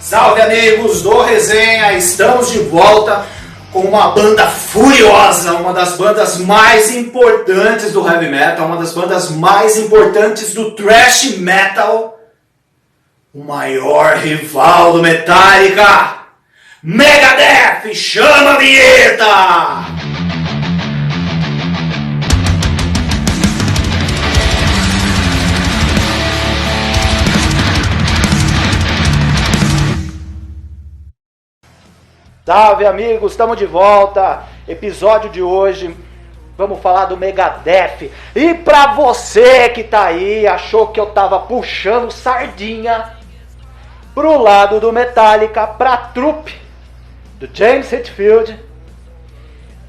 Salve amigos do Resenha, estamos de volta com uma banda furiosa, uma das bandas mais importantes do heavy metal, uma das bandas mais importantes do thrash metal, o maior rival do Metallica, Megadeth, chama a vinheta! Salve amigos, estamos de volta. Episódio de hoje, vamos falar do Megadeth. E pra você que tá aí, achou que eu tava puxando sardinha pro lado do Metallica, pra trupe do James Hetfield,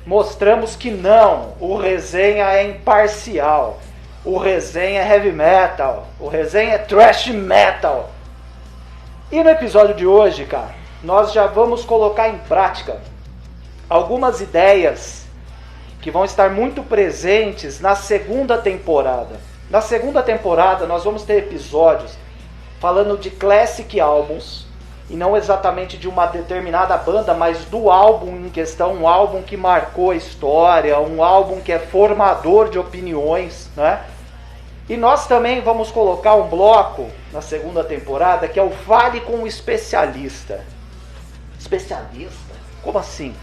mostramos que não, o Resenha é imparcial. O Resenha é heavy metal, o Resenha é thrash metal. E no episódio de hoje, cara, nós já vamos colocar em prática algumas ideias que vão estar muito presentes na segunda temporada. Na segunda temporada nós vamos ter episódios falando de classic albums, e não exatamente de uma determinada banda, mas do álbum em questão, um álbum que marcou a história, um álbum que é formador de opiniões, né? E nós também vamos colocar um bloco na segunda temporada que é o Fale com o Especialista. Especialista? Como assim?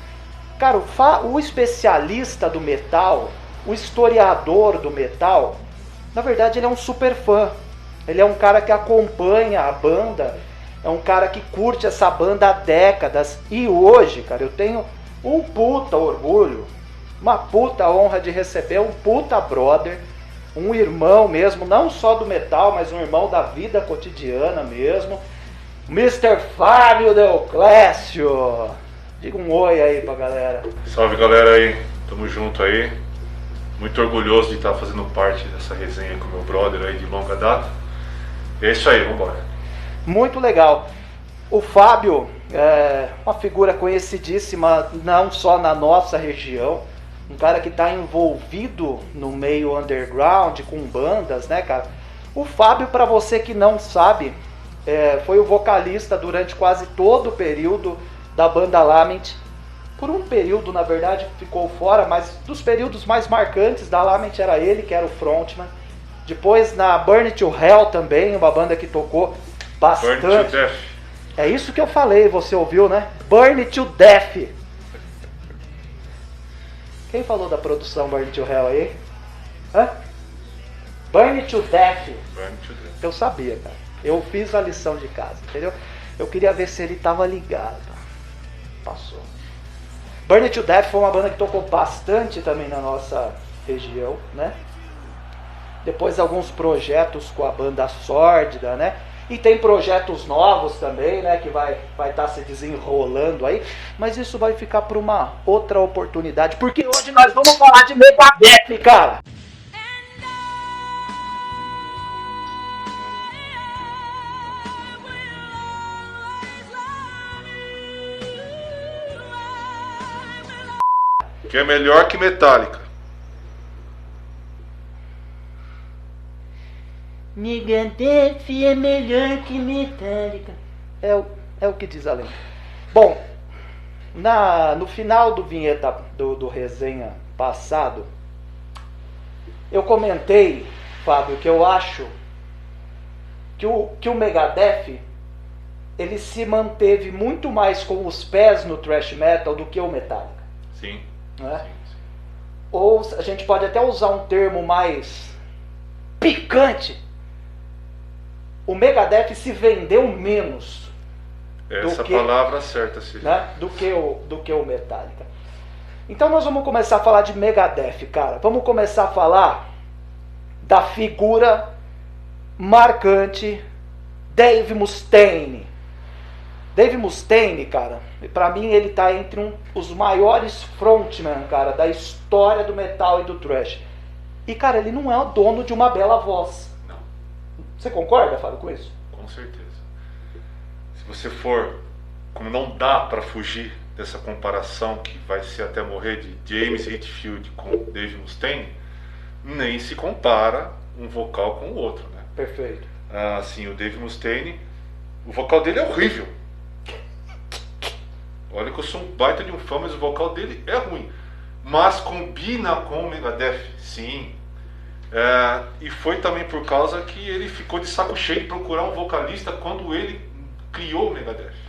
Cara, o especialista do metal, o historiador do metal, na verdade ele é um super fã. Ele é um cara que acompanha a banda, é um cara que curte essa banda há décadas. E hoje, cara, eu tenho um puta orgulho, uma puta honra de receber um puta brother, um irmão mesmo, não só do metal, mas um irmão da vida cotidiana mesmo, Mr. Fábio Deoclésio. Diga um oi aí pra galera. Salve galera aí, tamo junto aí. Muito orgulhoso de estar fazendo parte dessa resenha com meu brother aí de longa data. E é isso aí, vambora. Muito legal. O Fábio é uma figura conhecidíssima, não só na nossa região, um cara que está envolvido no meio underground com bandas, né, cara? O Fábio, para você que não sabe, foi o vocalista durante quase todo o período da banda Lament. Por um período, na verdade, ficou fora, mas dos períodos mais marcantes da Lament era ele que era o frontman. Depois na Burn It to Hell também, uma banda que tocou bastante. Burn It to Death. É isso que eu falei, você ouviu, né? Burn It to Death. Quem falou da produção Burn It to Hell aí? Hã? Burn It to Death. Burn It to Death. Eu sabia, cara. Eu fiz a lição de casa, entendeu? Eu queria ver se ele tava ligado. Passou. Burn It to Death foi uma banda que tocou bastante também na nossa região, né? Depois alguns projetos com a banda Sórdida, né? E tem projetos novos também, né? Que vai estar se desenrolando aí. Mas isso vai ficar para uma outra oportunidade. Porque hoje nós vamos falar de Megadeth, cara! Que é melhor que Metallica. Megadeth é melhor que Metallica. É o que diz a lenda. Bom, no final do vinheta do resenha passado, eu comentei, Fábio, que eu acho que o Megadeth ele se manteve muito mais com os pés no thrash metal do que o Metallica. Sim. Né? Sim. Ou a gente pode até usar um termo mais picante. O Megadeth se vendeu menos. Essa palavra certa, Cid. Né? Do que o Metallica. Então nós vamos começar a falar de Megadeth, cara. Vamos começar a falar da figura marcante Dave Mustaine. Dave Mustaine, cara, pra mim ele tá entre os maiores frontmen, cara, da história do metal e do thrash. E, cara, ele não é o dono de uma bela voz. Não. Você concorda, Fábio, com isso? Com certeza. Se você for, como não dá pra fugir dessa comparação que vai ser até morrer de James Hetfield com Dave Mustaine, nem se compara um vocal com o outro, né? Perfeito. Assim, o Dave Mustaine, o vocal dele é horrível. Olha que eu sou um baita de um fã, mas o vocal dele é ruim. Mas combina com o Megadeth, sim. E foi também por causa que ele ficou de saco cheio de procurar um vocalista quando ele criou o Megadeth.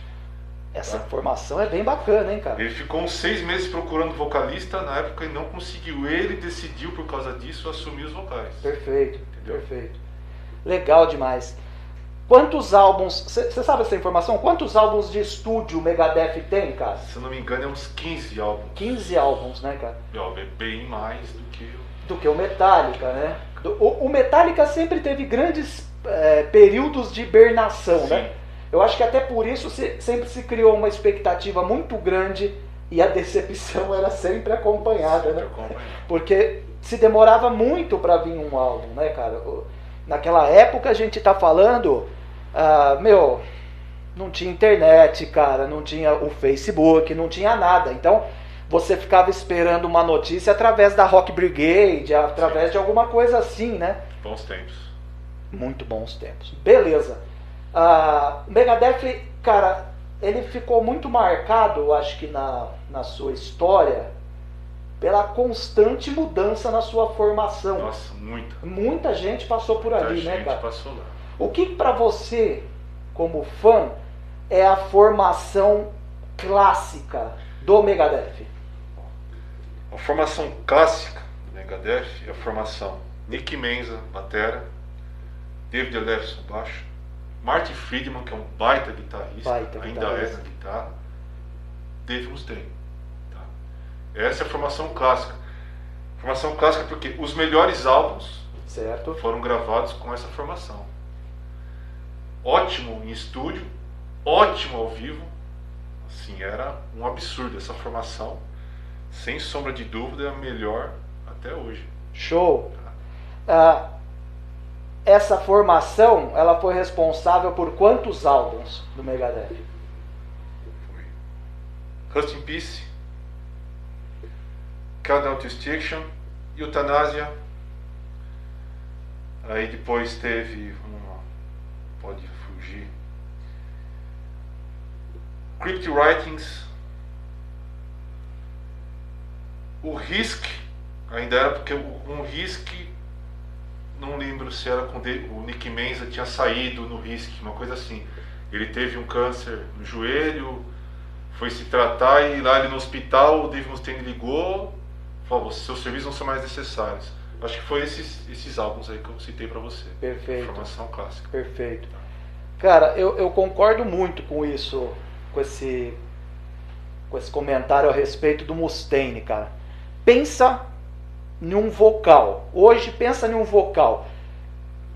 Essa formação é bem bacana, hein, cara? Ele ficou uns 6 meses procurando vocalista na época e não conseguiu. Ele decidiu, por causa disso, assumir os vocais. Perfeito, Entendeu? perfeito. Legal demais. Quantos álbuns, você sabe essa informação? Quantos álbuns de estúdio o Megadeth tem, cara? Se eu não me engano, é uns 15 álbuns. 15 álbuns, né, cara? É bem mais do que o Metallica, né? O Metallica sempre teve grandes períodos de hibernação, Sim. né? Eu acho que até por isso sempre se criou uma expectativa muito grande e a decepção era sempre acompanhada, né? Porque se demorava muito para vir um álbum, né, cara? Naquela época a gente tá falando, não tinha internet, cara, não tinha o Facebook, não tinha nada. Então você ficava esperando uma notícia através da Rock Brigade, através de alguma coisa assim, né? Bons tempos. Muito bons tempos. Beleza. O Megadeth, cara, ele ficou muito marcado, eu acho que na sua história, pela constante mudança na sua formação. Nossa, muita. Muita gente passou por ali, né, cara? Passou lá. O que pra você, como fã, é a formação clássica do Megadeth? A formação clássica do Megadeth é a formação Nick Menza, batera, David Ellefson, baixo, Marty Friedman, que é um baita guitarrista, ainda é na guitarra, Dave Mustaine. Tá? Essa é a formação clássica. Formação clássica porque os melhores álbuns foram gravados com essa formação. Ótimo em estúdio, ótimo ao vivo. Assim, era um absurdo essa formação. Sem sombra de dúvida, é a melhor até hoje. Show! Essa formação, ela foi responsável por quantos álbuns do Megadeth? Foi Rust in Peace, Countdown to Extinction, Euthanasia. Aí depois teve, pode fugir, Crypt Writings, o Risk, ainda era porque um Risk, não lembro se era com o Nick Menza, tinha saído no Risk, uma coisa assim. Ele teve um câncer no joelho, foi se tratar e lá ele no hospital, o Dave Mustaine ligou, falou, seus serviços não são mais necessários. Acho que foi esses álbuns aí que eu citei pra você. Perfeito. Formação clássica. Perfeito. Cara, eu concordo muito com isso, com esse comentário a respeito do Mustaine, cara. Pensa em um vocal. Hoje pensa em um vocal.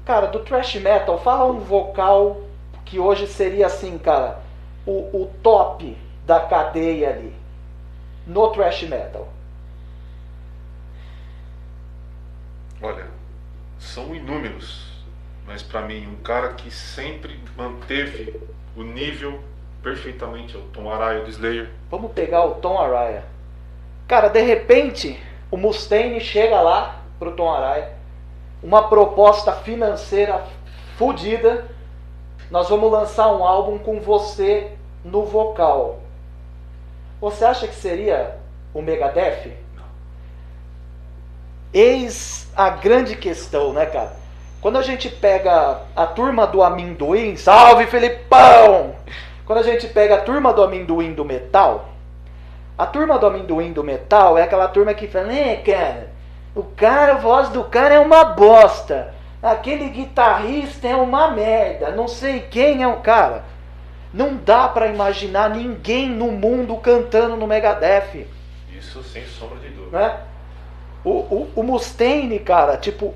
Cara, do thrash metal, fala um vocal que hoje seria assim, cara, o top da cadeia ali no thrash metal. Olha, são inúmeros, mas pra mim um cara que sempre manteve o nível perfeitamente é o Tom Araya do Slayer. Vamos pegar o Tom Araya. Cara, de repente o Mustaine chega lá pro Tom Araya, uma proposta financeira fodida, nós vamos lançar um álbum com você no vocal. Você acha que seria o Megadeth? Não. Eis a grande questão, né, cara? Quando a gente pega a turma do amendoim, salve Felipão! Quando a gente pega a turma do amendoim do metal, a turma do amendoim do metal é aquela turma que fala, cara, a voz do cara é uma bosta, aquele guitarrista é uma merda, não sei quem é o cara. Não dá pra imaginar ninguém no mundo cantando no Megadeth. Isso sem sombra de dúvida. Né? O Mustaine, cara, tipo,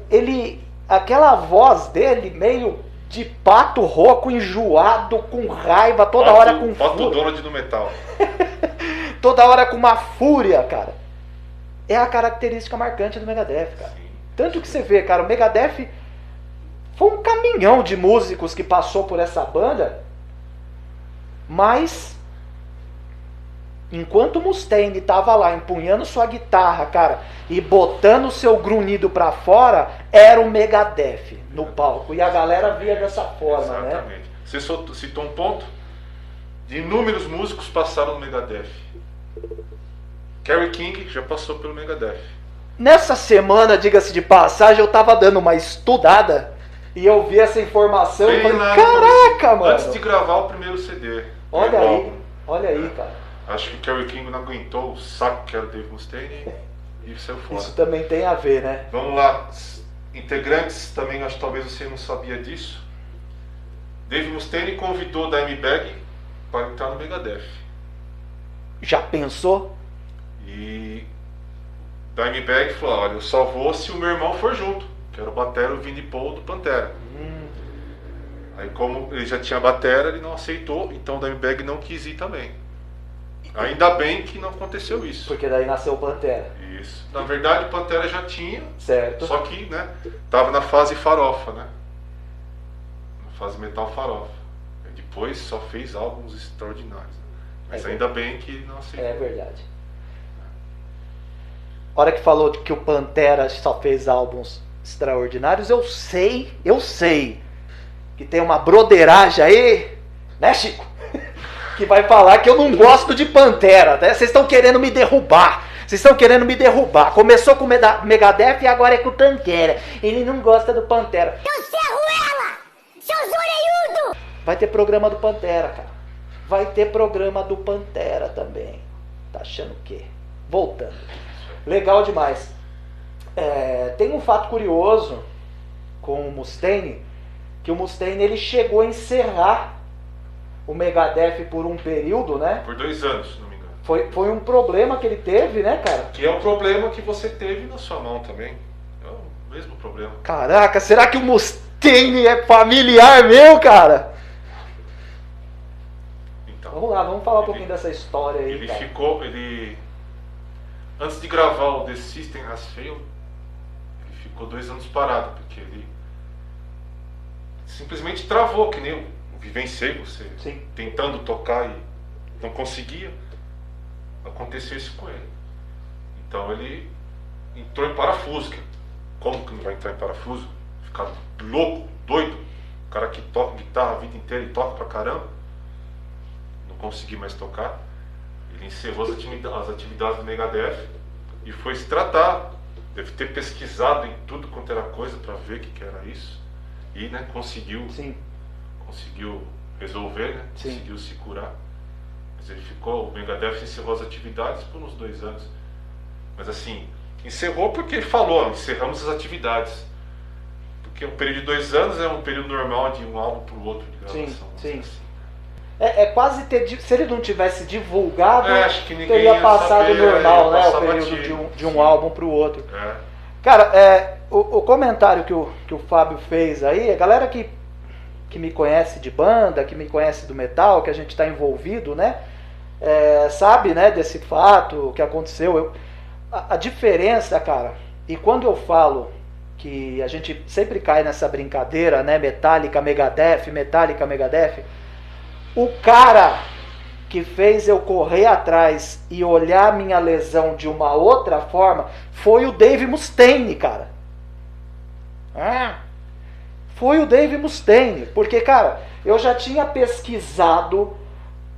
aquela voz dele meio de pato rouco, enjoado, com raiva, toda hora com Pato fúria. Donald no metal. Toda hora com uma fúria, cara. É a característica marcante do Megadeth, cara. Sim. Tanto que você vê, cara, o Megadeth foi um caminhão de músicos que passou por essa banda, mas enquanto o Mustaine tava lá empunhando sua guitarra, cara, e botando o seu grunhido pra fora, era o Megadeth no palco. E a galera via dessa forma, né? Exatamente. Você citou um ponto. de inúmeros músicos passaram no Megadeth. Kerry King já passou pelo Megadeth. Nessa semana, diga-se de passagem, eu tava dando uma estudada e eu vi essa informação e falei, caraca, mano! Antes de gravar o primeiro CD. Olha aí, cara. Acho que Kerry King não aguentou o saco que era o Dave Mustaine e saiu fora. Isso também tem a ver, né? Vamos lá. Integrantes também, acho que talvez você não sabia disso. Dave Mustaine convidou Dimebag para entrar no Megadeth. Já pensou? E Dimebag falou, olha, eu só vou se o meu irmão for junto, que era o batera, o Vinnie Paul do Pantera. Aí como ele já tinha batera, ele não aceitou, então o Dimebag não quis ir também. Ainda bem que não aconteceu isso. Porque daí nasceu o Pantera. Isso. Na verdade o Pantera já tinha, certo. Só que, né, tava na fase farofa, né? Na fase metal farofa. E depois só fez álbuns extraordinários. Mas ainda bem que não aceitou. É verdade. A hora que falou que o Pantera só fez álbuns extraordinários, eu sei que tem uma broderagem aí, né, Chico? Que vai falar que eu não gosto de Pantera, né? Vocês estão querendo me derrubar. Começou com o Megadeth e agora é com o Pantera. Ele não gosta do Pantera. Eu cerro ela! Seus orelhudos! Vai ter programa do Pantera, cara. Vai ter programa do Pantera também. Tá achando o quê? Voltando. Legal demais. Tem um fato curioso com o Mustaine, que o Mustaine ele chegou a encerrar o Megadeth por um período, né? Por 2 anos, se não me engano. Foi um problema que ele teve, né, cara? Que é o problema que você teve na sua mão também. É o mesmo problema. Caraca, será que o Mustaine é familiar meu, cara? Então, vamos lá, vamos falar um pouquinho dessa história aí, ele cara. Antes de gravar o The System Has Failed, ele ficou 2 anos parado, porque ele simplesmente travou, que nem o Vivenciei, você Sim. tentando tocar e não conseguia. Aconteceu isso com ele. Então ele entrou em parafuso. Como que não vai entrar em parafuso? Ficar louco, doido. O cara que toca guitarra a vida inteira e toca pra caramba. Não consegui mais tocar. Ele encerrou as atividades do Megadeth e foi se tratar. Deve ter pesquisado em tudo quanto era coisa para ver o que era isso. E, né, conseguiu resolver, né? Sim. Conseguiu se curar. Mas ele ficou, o Megadeth encerrou as atividades por uns 2 anos. Mas assim, encerrou porque ele falou, encerramos as atividades. Porque um período de 2 anos é um período normal de um álbum para o outro de gravação. Sim. Assim. É quase se ele não tivesse divulgado, acho que ninguém teria ia passado saber, normal, ia né? passar O período batido. de um Sim. álbum pro outro. É. Cara, o comentário que o Fábio fez aí, a galera que me conhece de banda, que me conhece do metal, que a gente está envolvido, né? Sabe, né, desse fato que aconteceu. A diferença, cara, e quando eu falo que a gente sempre cai nessa brincadeira, né? Metallica, Megadeth, o cara que fez eu correr atrás e olhar minha lesão de uma outra forma foi o Dave Mustaine, cara. Foi o Dave Mustaine, porque, cara, eu já tinha pesquisado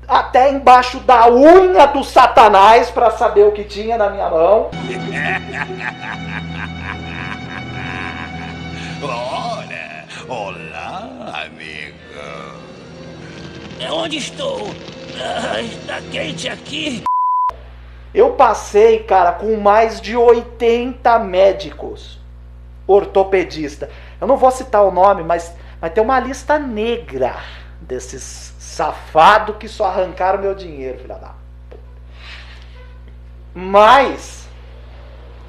até embaixo da unha do Satanás para saber o que tinha na minha mão. Olá, amigo. Onde estou? Está quente aqui. Eu passei, cara, com mais de 80 médicos ortopedistas. Eu não vou citar o nome, mas tem uma lista negra desses safados que só arrancaram meu dinheiro, filha da puta. Mas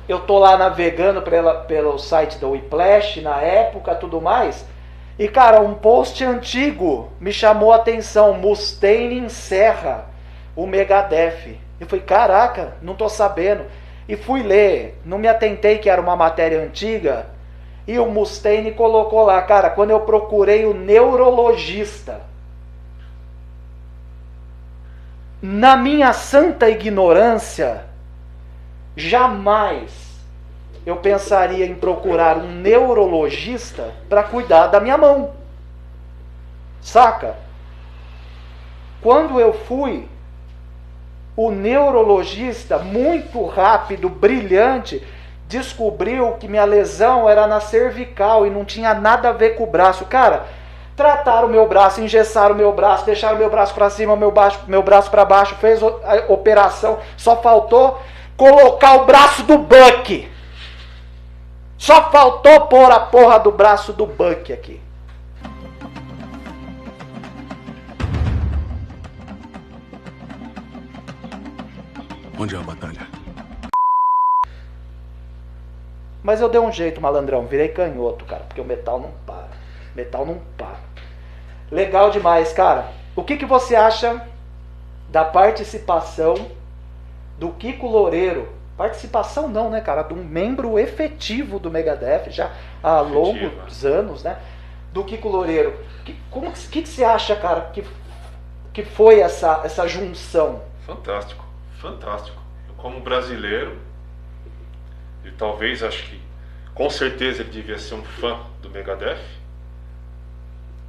eu tô lá navegando pelo site da Whiplash na época, tudo mais. E, cara, um post antigo me chamou a atenção. Mustaine encerra o Megadeth. Eu falei, caraca, não tô sabendo. E fui ler, não me atentei que era uma matéria antiga. E o Mustaine colocou lá, cara, quando eu procurei o neurologista, na minha santa ignorância, jamais eu pensaria em procurar um neurologista para cuidar da minha mão. Saca? Quando eu fui, o neurologista, muito rápido, brilhante, descobriu que minha lesão era na cervical e não tinha nada a ver com o braço. Cara, trataram o meu braço, engessaram o meu braço, deixaram o meu braço para cima, meu braço para baixo, fez a operação, só faltou colocar o braço do Buck. Só faltou pôr a porra do braço do Buck aqui. Onde é a batalha? Mas eu dei um jeito, malandrão. Virei canhoto, cara. Porque o metal não para. Metal não para. Legal demais, cara. O que você acha da participação do Kiko Loureiro? Participação não, né, cara? De um membro efetivo do Megadeth, já há longos anos, né? Do Kiko Loureiro. O que você acha, cara, que foi essa junção? Fantástico, fantástico. Eu, como brasileiro, e talvez, acho que, com certeza ele devia ser um fã do Megadeth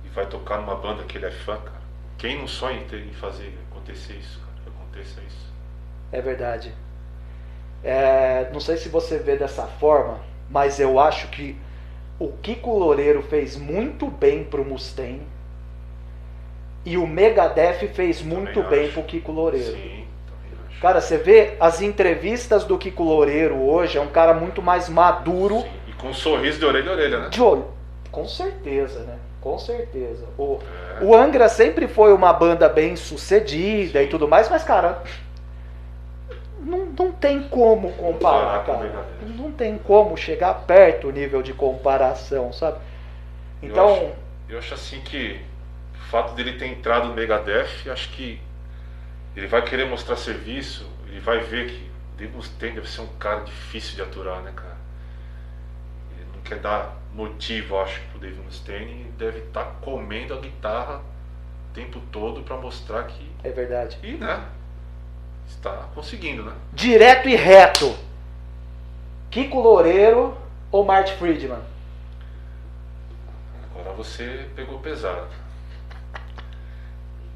e vai tocar numa banda que ele é fã, cara. Quem não sonha em fazer acontecer isso, cara? Que aconteça isso. É verdade. Não sei se você vê dessa forma, mas eu acho que o Kiko Loureiro fez muito bem pro Mustaine e o Megadeth fez muito bem pro Kiko Loureiro. Sim, também acho. Cara, você vê as entrevistas do Kiko Loureiro hoje, é um cara muito mais maduro. Sim. E com um sorriso de orelha a orelha, né? De olho. Com certeza, né? Com certeza. O Angra sempre foi uma banda bem sucedida e tudo mais, mas, cara, não tem como comparar, cara. Não tem como chegar perto do nível de comparação, sabe? Então, eu acho assim que o fato dele ter entrado no Megadeth, acho que ele vai querer mostrar serviço, ele vai ver que o Dave Mustaine deve ser um cara difícil de aturar, né, cara? Ele não quer dar motivo, acho, pro Dave Mustaine, e deve estar comendo a guitarra o tempo todo pra mostrar que... é verdade. E, né, está conseguindo, né? Direto e reto. Kiko Loureiro ou Marty Friedman? Agora você pegou pesado.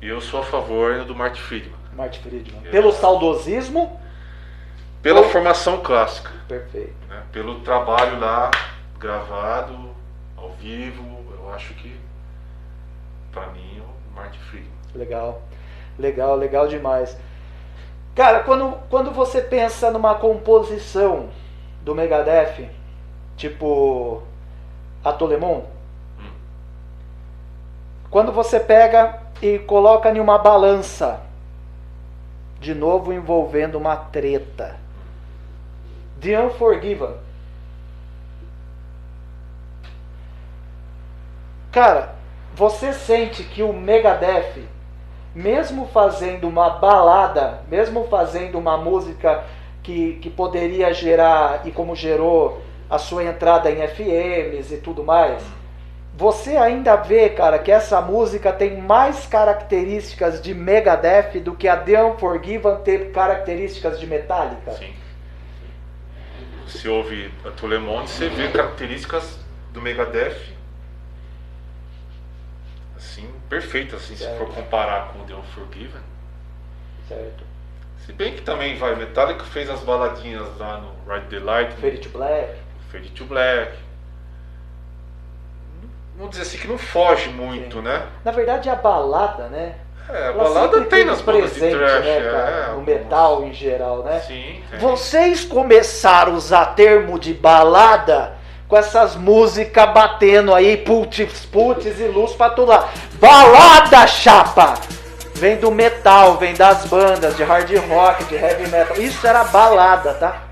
Eu sou a favor do Marty Friedman. Marty Friedman. Pelo saudosismo? Pela formação clássica. Perfeito. Né? Pelo trabalho lá, gravado, ao vivo, eu acho que, pra mim, o Marty Friedman. Legal. Legal demais. Cara, quando você pensa numa composição do Megadeth, tipo Atolemon, quando você pega e coloca em uma balança, de novo envolvendo uma treta, The Unforgiven, cara, você sente que o Megadeth, mesmo fazendo uma balada, mesmo fazendo uma música que poderia gerar, e como gerou a sua entrada em FMs e tudo mais, você ainda vê, cara, que essa música tem mais características de Megadeth do que a The Unforgiven ter características de Metallica? Sim. Você ouve a Tolemon, você vê características do Megadeth assim, perfeitas, assim, se for comparar com o The Unforgiven. Certo. Se bem que também vai, Metallica fez as baladinhas lá no Ride the Lightning, Fade to Black. Fade to Black. Vamos dizer assim que não foge muito, né? Na verdade, a balada, né? É, a ela balada sempre tem teve nas bandas de presente, thrash, né, cara? No metal em geral, né? Sim, tem. Vocês começaram a usar termo de balada com essas músicas batendo aí, putz e luz pra todo lado. Balada, chapa! Vem do metal, vem das bandas de hard rock, de heavy metal. Isso era balada, tá?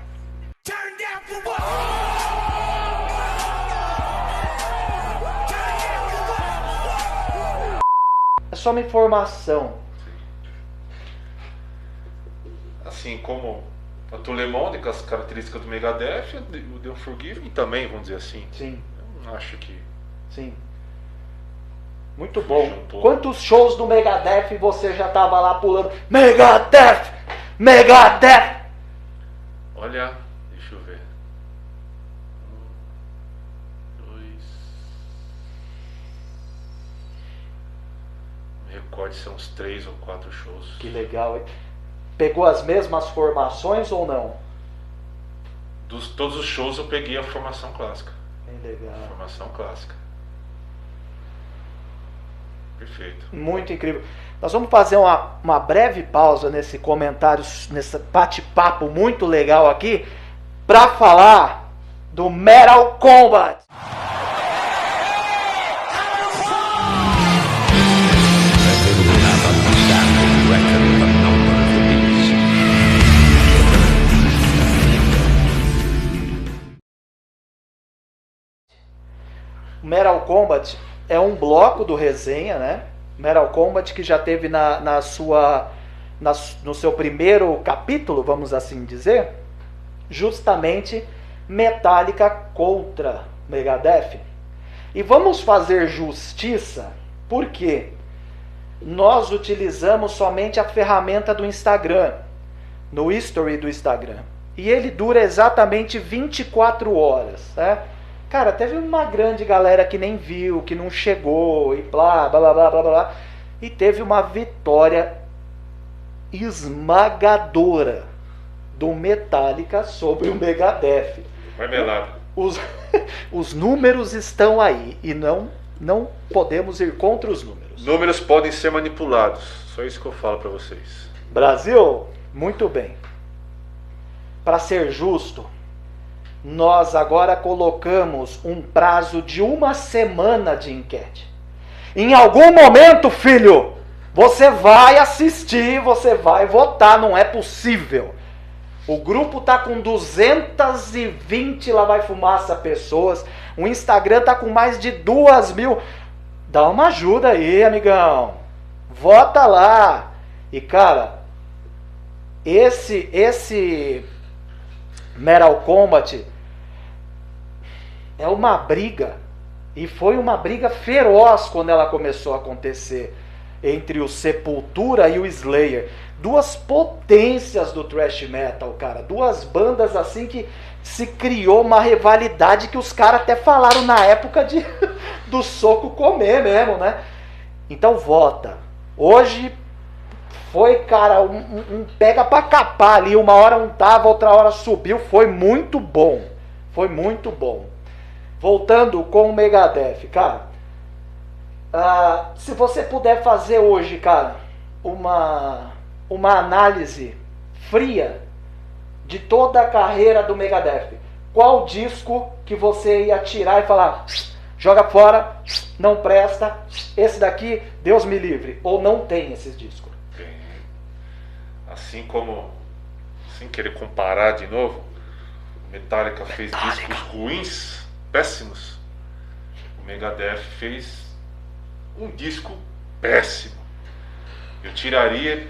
É só uma informação. Assim como a Tolemon, com as características do Megadeth, o The Unforgiven também, vamos dizer assim. Sim, Eu não acho que... sim. Muito bom. Um pouco. Quantos shows do Megadeth você já tava lá pulando? Megadeth! Megadeth! Olha, deixa eu ver. 1, 2... Não recorde ser uns 3 ou 4 shows. Que legal, hein? Pegou as mesmas formações ou não? Todos os shows eu peguei a formação clássica. Bem legal. Formação clássica. Perfeito. Muito incrível. Nós vamos fazer uma breve pausa nesse comentário, nesse bate-papo muito legal aqui, para falar do Metal Combat. O Metal Combat é um bloco do resenha, né? Metal Combat que já teve no seu primeiro capítulo, vamos assim dizer, justamente Metallica contra Megadeth. E vamos fazer justiça, porque nós utilizamos somente a ferramenta do Instagram, no history do Instagram. E ele dura exatamente 24 horas, né? Cara, teve uma grande galera que nem viu, que não chegou e blá, blá, blá, blá, blá. E teve uma vitória esmagadora do Metallica sobre o Megadeth. Marmelada. Os números estão aí e não podemos ir contra os números. Números podem ser manipulados. Só isso que eu falo pra vocês. Brasil, muito bem. Para ser justo, nós agora colocamos um prazo de 1 semana de enquete. Em algum momento, filho, você vai assistir, você vai votar, não é possível. O grupo tá com 220, lá vai fumaça pessoas. O Instagram tá com mais de 2.000. Dá uma ajuda aí, amigão. Vota lá. E cara, esse Metal Combat é uma briga, e foi uma briga feroz quando ela começou a acontecer entre o Sepultura e o Slayer. Duas potências do thrash metal, cara. Duas bandas assim que se criou uma rivalidade que os caras até falaram na época do soco comer mesmo, né? Então vota. Hoje foi, cara, um pega pra capar ali. Uma hora não tava, outra hora subiu. Foi muito bom. Foi muito bom. Voltando com o Megadeth, cara. Se você puder fazer hoje, cara, uma análise fria de toda a carreira do Megadeth, qual disco que você ia tirar e falar, joga fora, não presta, esse daqui, Deus me livre, ou não tem esses discos? Tem. Assim como, sem querer comparar de novo, o Metallica fez discos ruins, péssimos. O Megadeth fez um disco péssimo. Eu tiraria,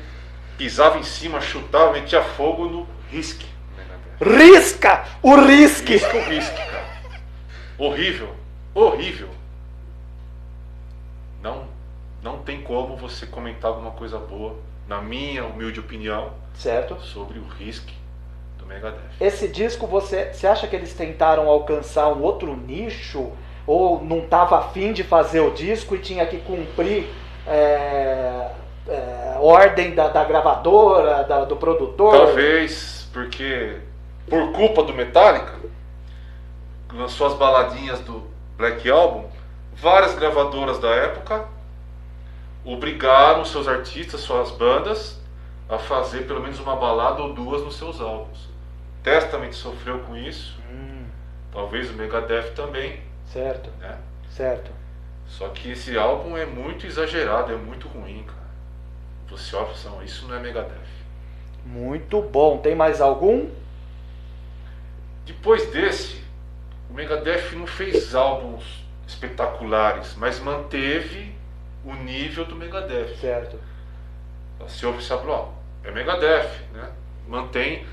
pisava em cima, chutava, metia fogo no Risk. Risca! O Risk! Risca o Risk, cara. Horrível. Horrível. Não tem como você comentar alguma coisa boa, na minha humilde opinião, certo, sobre o Risk do Megadeth. Esse disco, você acha que eles tentaram alcançar um outro nicho? Ou não estava afim de fazer o disco e tinha que cumprir ordem da gravadora, do produtor? Talvez porque, por culpa do Metallica, lançou as baladinhas do Black Album, várias gravadoras da época obrigaram seus artistas, suas bandas, a fazer pelo menos uma balada ou duas nos seus álbuns. Testament sofreu com isso, talvez o Megadeth também. Certo, né? Certo. Só que esse álbum é muito exagerado, é muito ruim, cara. Você olha e fala, isso não é Megadeth. Muito bom. Tem mais algum? Depois desse, o Megadeth não fez álbuns espetaculares, mas manteve o nível do Megadeth. Certo. Você ouve e sabe, é Megadeth, né? Mantém.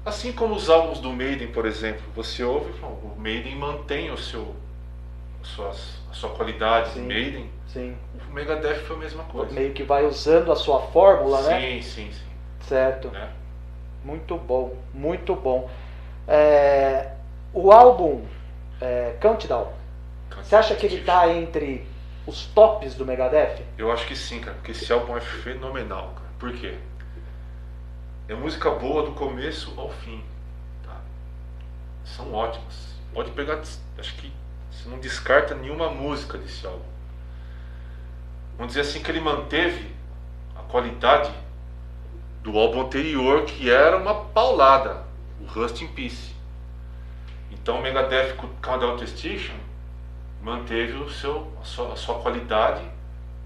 Assim como os álbuns do Maiden, por exemplo, você ouve, o Maiden mantém a sua qualidade. Sim, Maiden. Sim. O Megadeth foi a mesma coisa. Meio que vai usando a sua fórmula, né? Sim. Certo. Né? Muito bom, muito bom. O álbum Countdown, você acha que ele está entre os tops do Megadeth? Eu acho que sim, cara, porque esse álbum é fenomenal, cara. Por quê? É música boa do começo ao fim, tá? São ótimas. Pode pegar, acho que você não descarta nenhuma música desse álbum. Vamos dizer assim que ele manteve a qualidade do álbum anterior, que era uma paulada, o Rust in Peace. Então o Megadeth com Countdown to Extinction manteve a sua qualidade,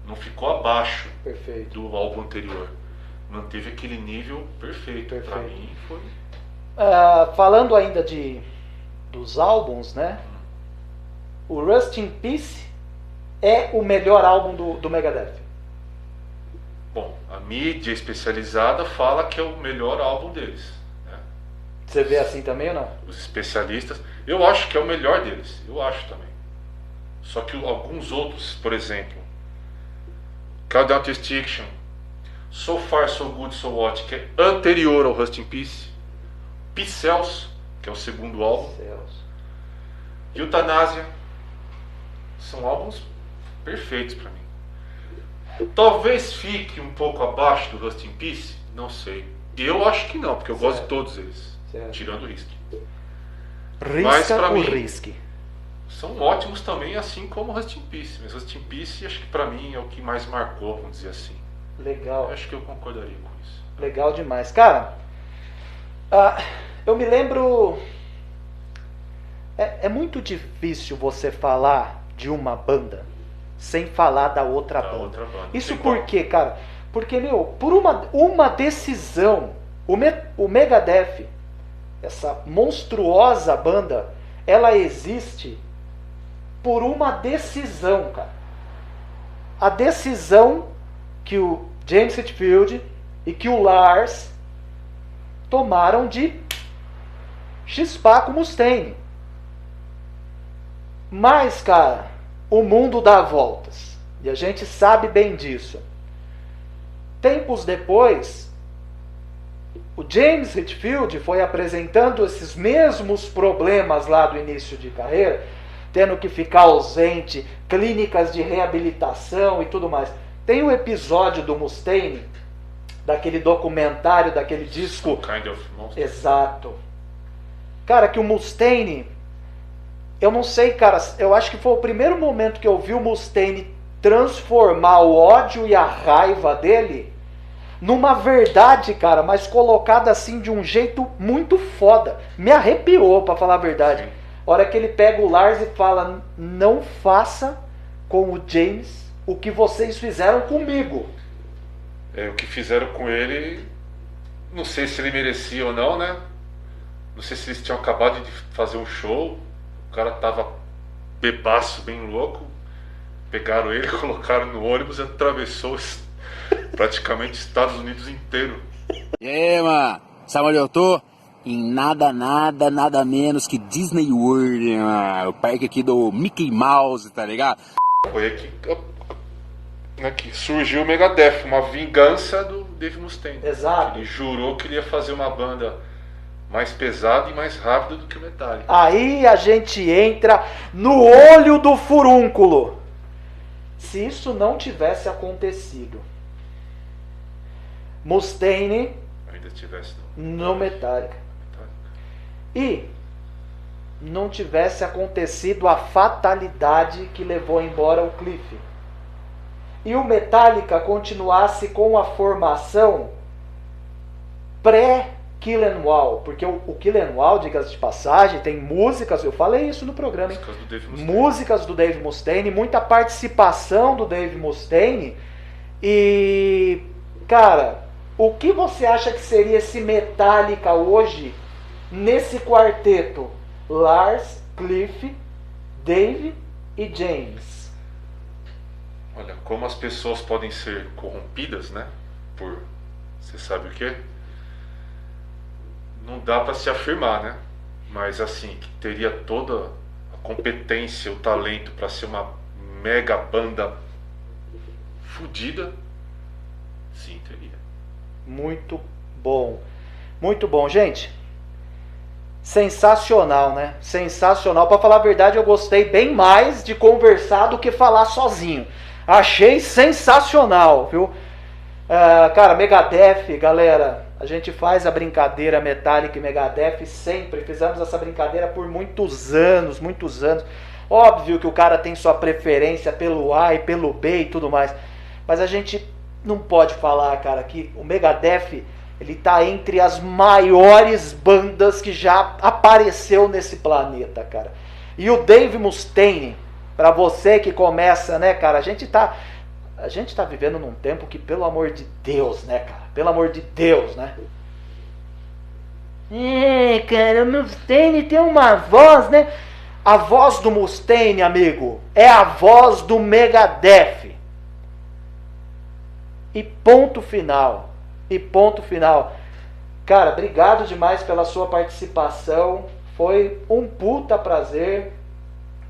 não ficou abaixo Perfeito. do álbum anterior. Manteve aquele nível perfeito. Pra mim foi. Falando ainda dos álbuns, né? O Rust in Peace é o melhor álbum do Megadeth. Bom, a mídia especializada fala que é o melhor álbum deles, né? Você vê assim também ou não? Os especialistas, eu acho que é o melhor deles, eu acho também. Só que alguns outros, por exemplo, Countdown to Extinction, So Far So Good So What, que é anterior ao Rust in Peace, Peace Cells, que é o segundo álbum, Eutanásia, são álbuns perfeitos pra mim. Talvez fique um pouco abaixo do Rust in Peace, não sei. Eu acho que não, porque eu gosto de todos eles, tirando o Risk. Mas pra mim, Risk. São ótimos também, assim como o Rust in Peace. Mas Rust in Peace, acho que pra mim é o que mais marcou, vamos dizer assim. Legal. Acho que eu concordaria com isso. Legal demais. Cara, eu me lembro... É muito difícil você falar de uma banda sem falar da outra banda. Isso por quê, cara? Porque, por uma decisão, o Megadeth, essa monstruosa banda, ela existe por uma decisão, cara. A decisão que o James Hetfield e que o Lars tomaram de chispar com o Mustaine. Mas, cara, o mundo dá voltas. E a gente sabe bem disso. Tempos depois, o James Hetfield foi apresentando esses mesmos problemas lá do início de carreira, tendo que ficar ausente, clínicas de reabilitação e tudo mais. Tem um episódio do Mustaine, daquele documentário, daquele disco... Kind of Monster. Exato. Cara, que o Mustaine... Eu não sei, cara, eu acho que foi o primeiro momento que eu vi o Mustaine transformar o ódio e a raiva dele numa verdade, cara, mas colocada assim de um jeito muito foda. Me arrepiou, pra falar a verdade. Sim. A hora que ele pega o Lars e fala: não faça com o James o que vocês fizeram comigo. O que fizeram com ele, não sei se ele merecia ou não, né? Não sei se eles tinham acabado de fazer um show, o cara tava bebaço, bem louco. Pegaram ele, colocaram no ônibus e atravessou praticamente os Estados Unidos inteiro. E aí, mano? Sabe onde eu tô? Em nada menos que Disney World, mano. O parque aqui do Mickey Mouse, tá ligado? Foi aqui que surgiu o Megadeth, uma vingança do Dave Mustaine. Exato. Ele jurou que ele ia fazer uma banda mais pesada e mais rápida do que o Metallica. Aí a gente entra no olho do furúnculo. Se isso não tivesse acontecido, Mustaine Ainda tivesse no Metallica, e não tivesse acontecido a fatalidade que levou embora o Cliff, e o Metallica continuasse com a formação pré-Kill 'Em All, porque o Kill 'Em All, diga-se de passagem, tem músicas, eu falei isso no programa, hein? Músicas do Dave Mustaine, muita participação do Dave Mustaine. E, cara, o que você acha que seria esse Metallica hoje nesse quarteto? Lars, Cliff, Dave e James. Olha, como as pessoas podem ser corrompidas, né? Por você sabe o quê? Não dá pra se afirmar, né? Mas assim, que teria toda a competência, o talento pra ser uma mega banda fodida, sim, teria. Muito bom. Muito bom, gente. Sensacional, né? Sensacional. Pra falar a verdade, eu gostei bem mais de conversar do que falar sozinho. Achei sensacional, viu? Cara, Megadeth, galera, a gente faz a brincadeira Metallica e Megadeth sempre. Fizemos essa brincadeira por muitos anos, muitos anos. Óbvio que o cara tem sua preferência pelo A e pelo B e tudo mais. Mas a gente não pode falar, cara, que o Megadeth, ele tá entre as maiores bandas que já apareceu nesse planeta, cara. E o Dave Mustaine, pra você que começa, né, cara, a gente tá vivendo num tempo que, pelo amor de Deus, né, cara? Pelo amor de Deus, né? Cara, o Mustaine tem uma voz, né? A voz do Mustaine, amigo, é a voz do Megadeth. E ponto final. E ponto final. Cara, obrigado demais pela sua participação. Foi um puta prazer.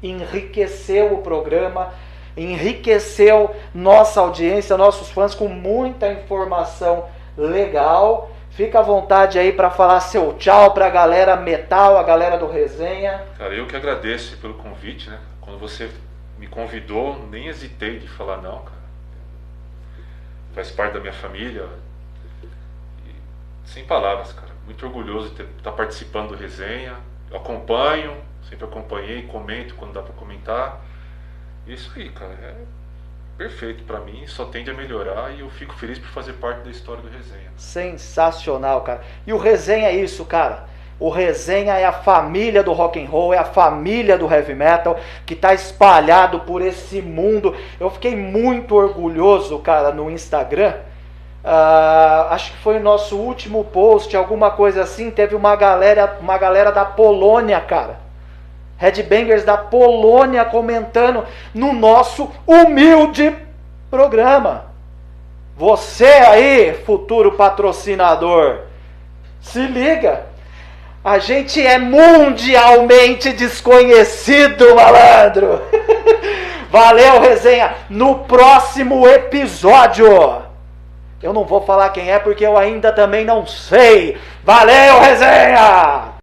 Enriqueceu o programa, enriqueceu nossa audiência, nossos fãs com muita informação legal. Fica à vontade aí para falar seu tchau pra galera metal, a galera do Resenha. Cara, eu que agradeço pelo convite, né? Quando você me convidou, nem hesitei de falar não, cara. Faz parte da minha família. E, sem palavras, cara. Muito orgulhoso de estar participando do Resenha. Eu acompanho, sempre acompanhei, comento quando dá pra comentar. Isso aí, cara, é perfeito pra mim, só tende a melhorar e eu fico feliz por fazer parte da história do Resenha. Sensacional, cara. E o Resenha é isso, cara. O Resenha é a família do rock and roll, é a família do heavy metal que tá espalhado por esse mundo. Eu fiquei muito orgulhoso, cara, no Instagram. Acho que foi o nosso último post, alguma coisa assim. Teve uma galera da Polônia, cara. Headbangers da Polônia comentando no nosso humilde programa. Você aí, futuro patrocinador, se liga. A gente é mundialmente desconhecido, malandro. Valeu, Resenha. No próximo episódio, eu não vou falar quem é porque eu ainda também não sei. Valeu, Resenha.